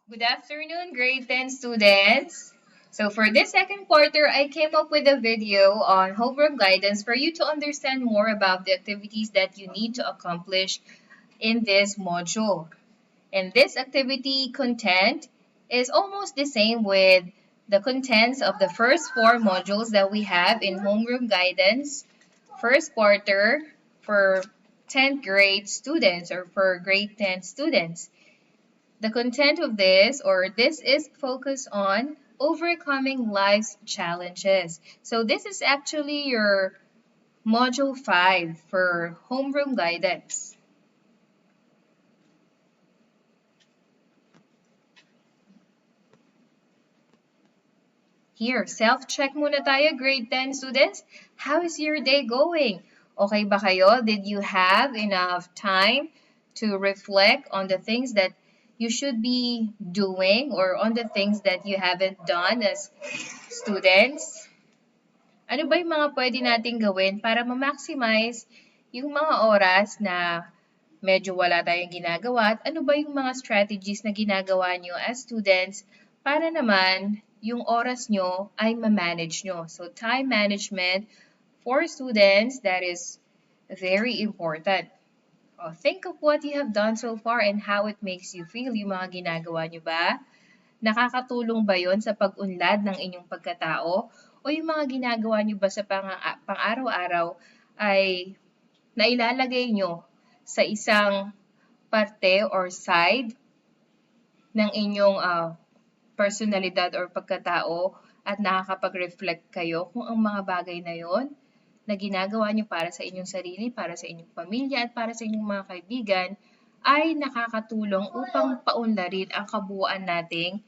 Good afternoon, grade 10 students. So for this second quarter, I came up with a video on homework guidance for you to understand more about the activities that you need to accomplish in this module. And this activity content is almost the same with the contents of the first four modules that we have in homeroom guidance first quarter for 10th grade students or for grade 10 students. The content of this is focused on overcoming life's challenges. So this is actually your module 5 for homeroom guidance. Here, self-check muna tayo, grade 10 students. How is your day going? Okay ba kayo? Did you have enough time to reflect on the things that you should be doing or on the things that you haven't done as students? Ano ba yung mga pwede nating gawin para ma-maximize yung mga oras na medyo wala tayong ginagawa? At ano ba yung mga strategies na ginagawa nyo as students para naman yung oras nyo ay ma-manage nyo? So time management for students, that is very important. Think of what you have done so far and how it makes you feel. Yung mga ginagawa nyo ba? Nakakatulong ba yon sa pag-unlad ng inyong pagkatao? O yung mga ginagawa nyo ba sa pang-araw-araw ay nailalagay nyo sa isang parte or side ng inyong personalidad or pagkatao at nakakapag-reflect kayo kung ang mga bagay na yon na ginagawa nyo para sa inyong sarili, para sa inyong pamilya, at para sa inyong mga kaibigan ay nakakatulong upang paunlarin ang kabuuan nating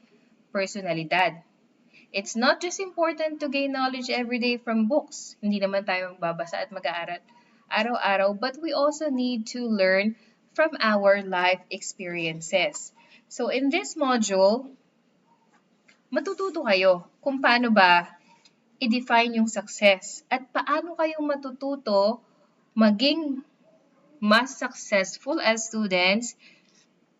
personalidad. It's not just important to gain knowledge every day from books. Hindi naman tayo magbabasa at mag-aaral araw-araw, but we also need to learn from our life experiences. So in this module, matututo kayo kung paano ba i-define yung success at paano kayo matututo maging mas successful as students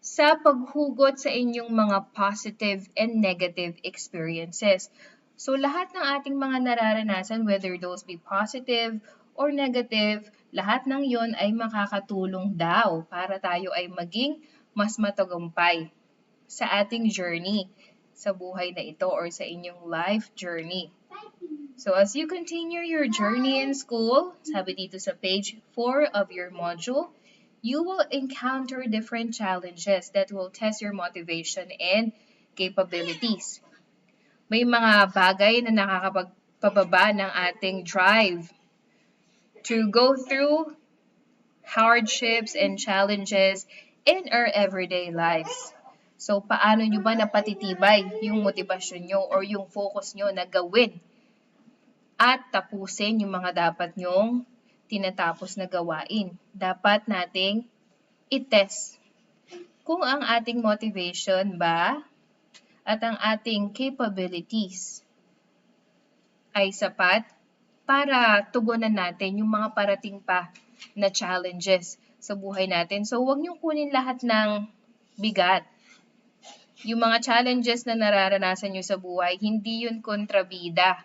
sa paghugot sa inyong mga positive and negative experiences. So lahat ng ating mga nararanasan, whether those be positive or negative, lahat ng yon ay makakatulong daw para tayo ay maging mas matagumpay sa ating journey sa buhay na ito or sa inyong life journey. So as you continue your journey in school, sabi dito sa page 4 of your module, you will encounter different challenges that will test your motivation and capabilities. May mga bagay na nakakapagpababa ng ating drive to go through hardships and challenges in our everyday lives. So paano nyo ba napatitibay yung motivasyon nyo or yung focus nyo na gawin at tapusin yung mga dapat nyong tinatapos na gawain? Dapat nating i-test kung ang ating motivation ba at ang ating capabilities ay sapat para tugunan natin yung mga parating pa na challenges sa buhay natin. So huwag niyong kunin lahat ng bigat. Yung mga challenges na nararanasan niyo sa buhay, hindi yun kontrabida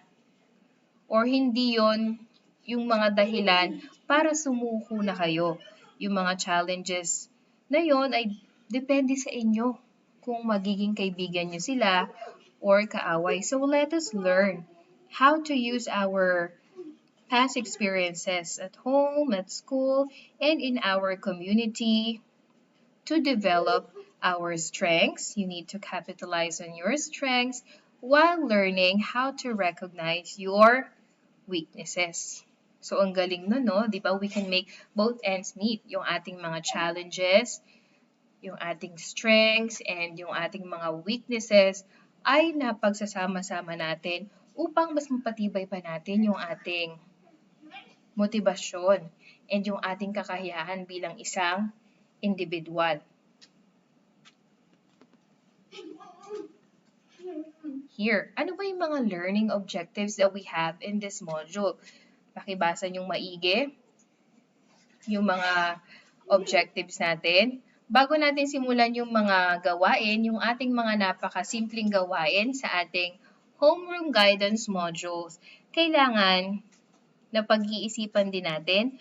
or hindi yon yung mga dahilan para sumuko na kayo. Yung mga challenges na yon ay depende sa inyo kung magiging kaibigan nyo sila or kaaway. So let us learn how to use our past experiences at home, at school, and in our community to develop our strengths. You need to capitalize on your strengths while learning how to recognize your weaknesses. So, ang galing nun, no? Di ba? We can make both ends meet. Yung ating mga challenges, yung ating strengths, and yung ating mga weaknesses ay napagsasama-sama natin upang mas mapatibay pa natin yung ating motibasyon and yung ating kakayahan bilang isang individual. Here, ano ba yung mga learning objectives that we have in this module? Pakibasa niyong maigi yung mga objectives natin. Bago natin simulan yung mga gawain, yung ating mga napakasimpleng gawain sa ating homeroom guidance modules, kailangan na pag-iisipan din natin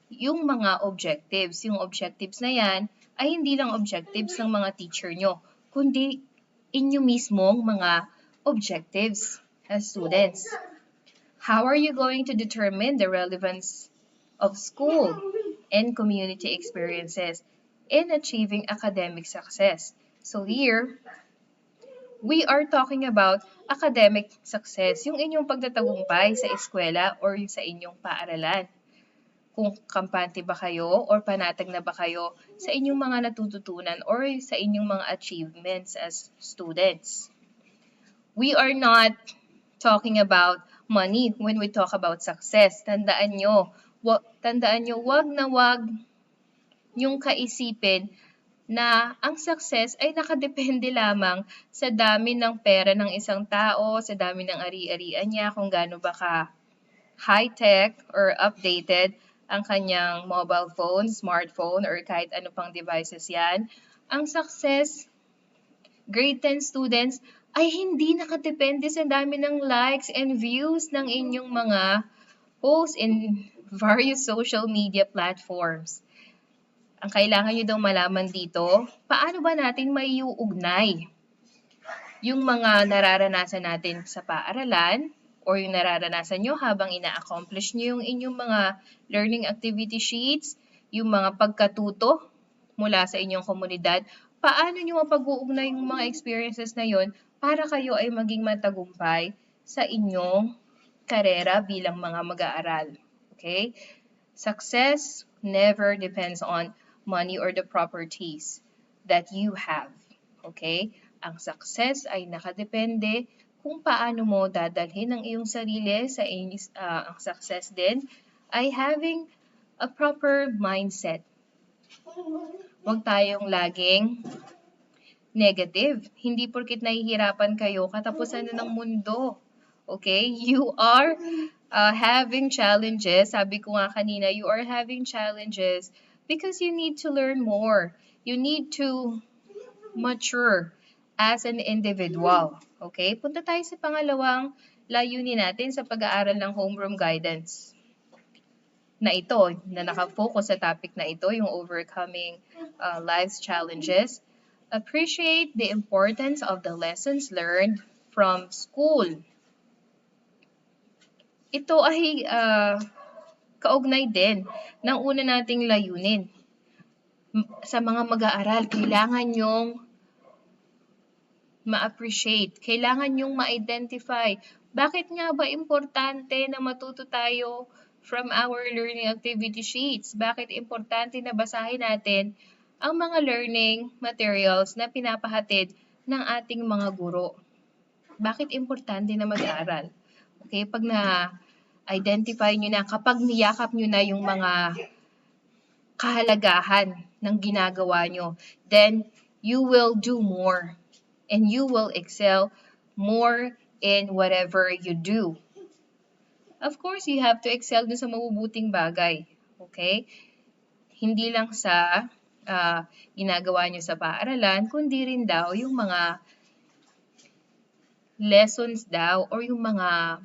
yung mga objectives. Yung objectives na yan ay hindi lang objectives ng mga teacher nyo, kundi inyo mismong mga objectives as students. How are you going to determine the relevance of school and community experiences in achieving academic success? So here, we are talking about academic success, yung inyong pagtatagumpay sa eskwela or sa inyong paaralan. Kung kampante ba kayo or panatag na ba kayo sa inyong mga natututunan or sa inyong mga achievements as students. We are not talking about money when we talk about success. Tandaan nyo, wag na wag yung kaisipin na ang success ay nakadepende lamang sa dami ng pera ng isang tao, sa dami ng ari-arian niya, kung gaano ba ka high-tech or updated ang kanyang mobile phone, smartphone, or kahit ano pang devices yan. Ang success, grade 10 students, ay hindi nakadepende sa dami ng likes and views ng inyong mga posts in various social media platforms. Ang kailangan nyo daw malaman dito, paano ba natin maiuugnay yung mga nararanasan natin sa paaralan or yung nararanasan nyo habang ina-accomplish nyo yung inyong mga learning activity sheets, yung mga pagkatuto mula sa inyong komunidad, paano nyo mapag-uugnay yung mga experiences na yon para kayo ay maging matagumpay sa inyong karera bilang mga mag-aaral. Okay? Success never depends on money or the properties that you have. Okay? Ang success ay nakadepende kung paano mo dadalhin ang iyong sarili sa ang success din ay having a proper mindset. Huwag tayong laging negative. Hindi porkit nahihirapan kayo, katapusan na ng mundo. Okay? You are having challenges. Sabi ko nga kanina, you are having challenges because you need to learn more. You need to mature as an individual. Okay? Punta tayo sa pangalawang layunin natin sa pag-aaral ng homeroom guidance na ito, na nakafocus sa topic na ito, yung overcoming life's challenges. Appreciate the importance of the lessons learned from school. Ito ay kaugnay din ng una nating layunin. Sa mga mag-aaral, kailangan nyong ma-appreciate, kailangan nyong ma-identify. Bakit nga ba importante na matuto tayo from our learning activity sheets? Bakit importante na basahin natin ang mga learning materials na pinapahatid ng ating mga guro? Bakit importante na mag-aaral? Okay, pag na-identify nyo na, kapag niyakap nyo na yung mga kahalagahan ng ginagawa nyo, then you will do more and you will excel more in whatever you do. Of course, you have to excel dun sa mabubuting bagay. Okay? Hindi lang sa ginagawa nyo sa paaralan, kundi rin daw yung mga lessons daw or yung mga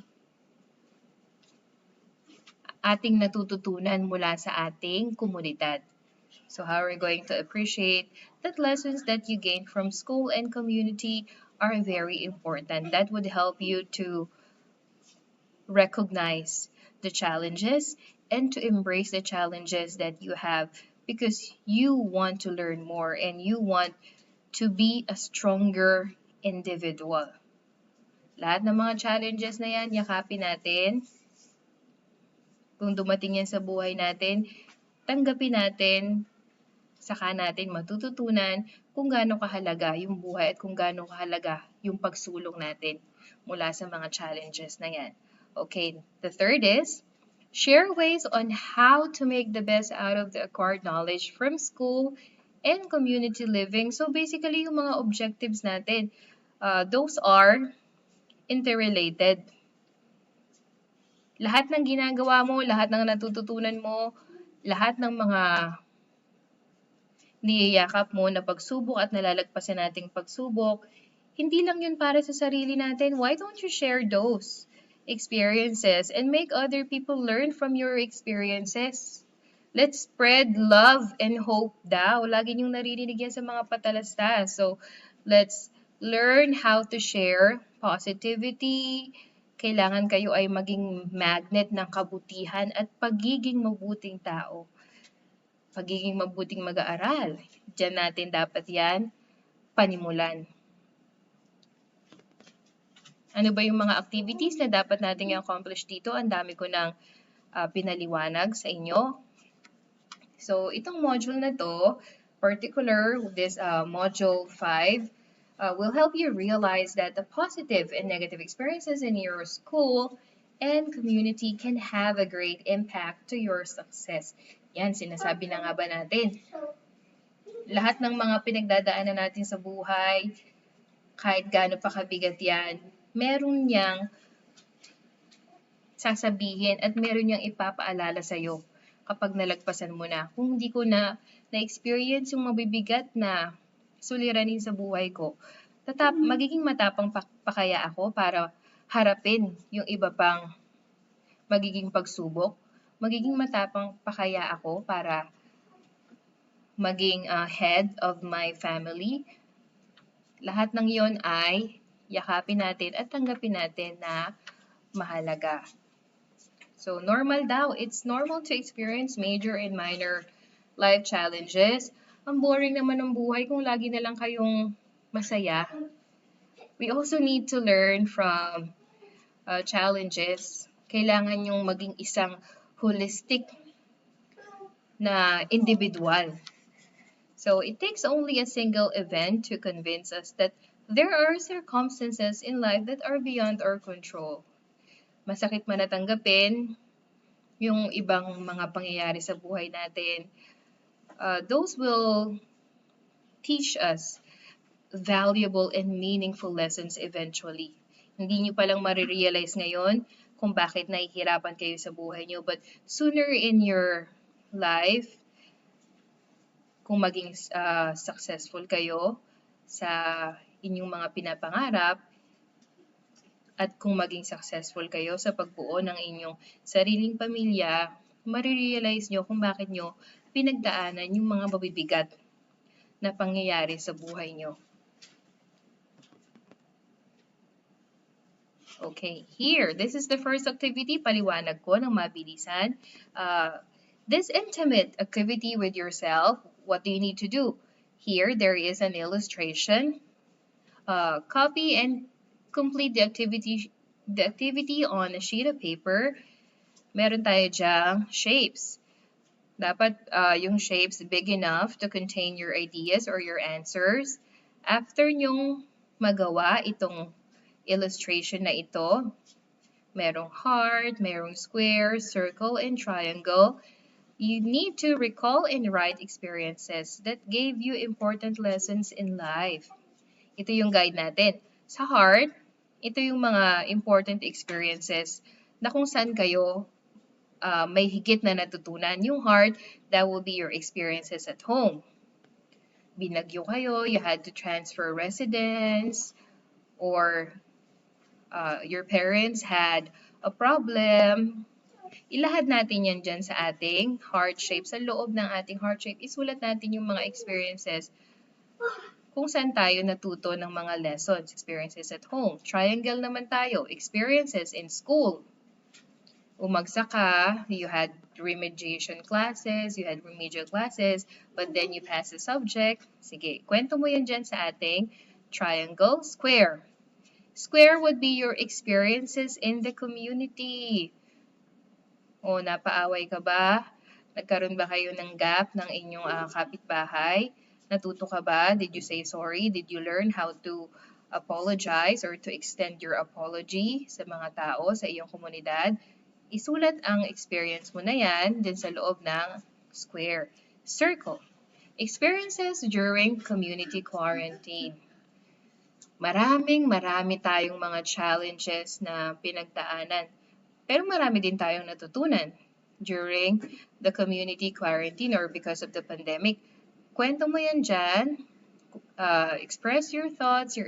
ating natututunan mula sa ating komunidad. So how are we going to appreciate that lessons that you gain from school and community are very important. That would help you to recognize the challenges and to embrace the challenges that you have because you want to learn more and you want to be a stronger individual. Lahat ng mga challenges na yan, yakapin natin. Kung dumating yan sa buhay natin, tanggapin natin, saka natin matututunan kung gaano kahalaga yung buhay at kung gaano kahalaga yung pagsulong natin mula sa mga challenges na yan. Okay, the third is, share ways on how to make the best out of the acquired knowledge from school and community living. So basically, yung mga objectives natin, those are interrelated. Lahat ng ginagawa mo, lahat ng natututunan mo, lahat ng mga niyayakap mo na pagsubok at nalalagpasan nating pagsubok, hindi lang yun para sa sarili natin. Why don't you share those experiences and make other people learn from your experiences? Let's spread love and hope daw. Lagi niyong naririnig yan sa mga patalastas. So, let's learn how to share positivity. Kailangan kayo ay maging magnet ng kabutihan at pagiging mabuting tao. Pagiging mabuting mag-aaral. Diyan natin dapat yan panimulan. Ano ba yung mga activities na dapat nating i-accomplish dito? Ang dami ko ng pinaliwanag sa inyo. So, itong module na to, particular, this module 5, will help you realize that the positive and negative experiences in your school and community can have a great impact to your success. Yan, sinasabi na nga ba natin? Lahat ng mga pinagdadaanan natin sa buhay, kahit gaano pa kabigat yan, meron niyang sasabihin at meron niyang ipapaalala sa'yo kapag nalagpasan mo na. Kung hindi ko na-experience yung mabibigat na suliranin sa buhay ko, magiging matapang pa kaya ako para harapin yung iba pang magiging pagsubok? Magiging matapang pa kaya ako para maging head of my family? Lahat ng yon ay yakapin natin at tanggapin natin na mahalaga. So, normal daw. It's normal to experience major and minor life challenges. Ang boring naman ng buhay kung lagi na lang kayong masaya. We also need to learn from challenges. Kailangan yung maging isang holistic na individual. So, it takes only a single event to convince us that there are circumstances in life that are beyond our control. Masakit man natanggapin yung ibang mga pangyayari sa buhay natin. Those will teach us valuable and meaningful lessons eventually. Hindi nyo palang marirealize ngayon kung bakit nahihirapan kayo sa buhay nyo. But sooner in your life, kung maging successful kayo sa inyong mga pinapangarap, at kung maging successful kayo sa pagbuo ng inyong sariling pamilya, marirealize nyo kung bakit nyo pinagdaanan yung mga mabibigat na pangyayari sa buhay nyo. Okay, here, this is the first activity. Paliwanag ko ng mabilisan. This intimate activity with yourself, what do you need to do? Here, there is an illustration. Copy and complete the activity on a sheet of paper. Meron tayo dyang shapes. Dapat yung shapes big enough to contain your ideas or your answers. After nyong magawa itong illustration na ito, merong heart, merong square, circle, and triangle. You need to recall and write experiences that gave you important lessons in life. Ito yung guide natin. Sa heart, ito yung mga important experiences na kung saan kayo may higit na natutunan. Yung heart, that will be your experiences at home. Binagyo kayo, you had to transfer residence, or your parents had a problem. Ilahad natin yan dyan sa ating heart shape. Sa loob ng ating heart shape, isulat natin yung mga experiences kung saan tayo natuto ng mga lessons, experiences at home. Triangle naman tayo, experiences in school. Umagsak ka, you had remediation classes, you had remedial classes, but then you pass the subject. Sige, kwento mo yan dyan sa ating triangle, square. Square would be your experiences in the community. O, napaaway ka ba? Nagkaroon ba kayo ng gap ng inyong kapitbahay? Natuto ka ba? Did you say sorry? Did you learn how to apologize or to extend your apology sa mga tao sa iyong komunidad? Isulat ang experience mo na yan din sa loob ng square. Circle. Experiences during community quarantine. Marami tayong mga challenges na pinagdaanan. Pero marami din tayong natutunan during the community quarantine or because of the pandemic. kwento mo yan dyan. Express your thoughts, your